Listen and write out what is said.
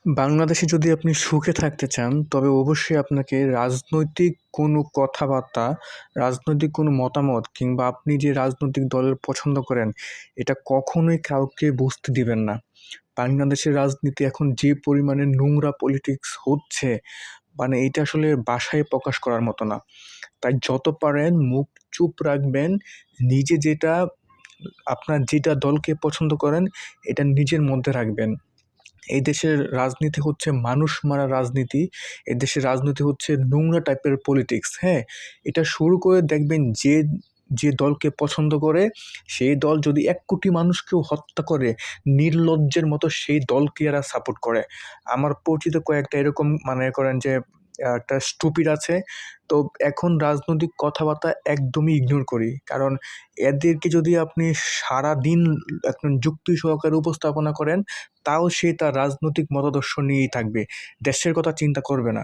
বাংলাদেশে যদি আপনি সুখে থাকতে চান, তবে অবশ্যই আপনাকে রাজনৈতিক কোনো কথাবার্তা, রাজনৈতিক কোনো মতামত কিংবা আপনি যে রাজনৈতিক দলের পছন্দ করেন, এটা কখনোই কাউকে বুঝতে দিবেন না। বাংলাদেশের রাজনীতি এখন যে পরিমাণে নোংরা পলিটিক্স হচ্ছে, মানে এটা আসলে ভাষায় প্রকাশ করার মতো না। তাই যত পারেন মুখ চুপ রাখবেন। নিজে যেটা আপনার যেটা দলকে পছন্দ করেন, এটা নিজের মধ্যে রাখবেন। এই দেশের রাজনীতি হচ্ছে মানুষ মারা রাজনীতি। এই দেশের রাজনীতি হচ্ছে নোংরা টাইপের পলিটিক্স, হ্যাঁ? এটা শুরু করে দেখবেন যে দলকে পছন্দ করে, সেই দল যদি ১ কোটি মানুষকেও হত্যা করে, নির্লজ্জের মতো সেই দলকে এরা সাপোর্ট করে। আমার পরিচিত কয়েকটা এরকম মানে করেন যে একটা স্টুপিড আছে। তো এখন রাজনৈতিক কথাবার্তা একদমই ইগনোর করি। কারণ এদেরকে যদি আপনি সারাদিন একদম যুক্তি সহকারে উপস্থাপনা করেন, তাও সে তার রাজনৈতিক মতাদর্শ নিয়েই থাকবে। দেশের কথা চিন্তা করবে না।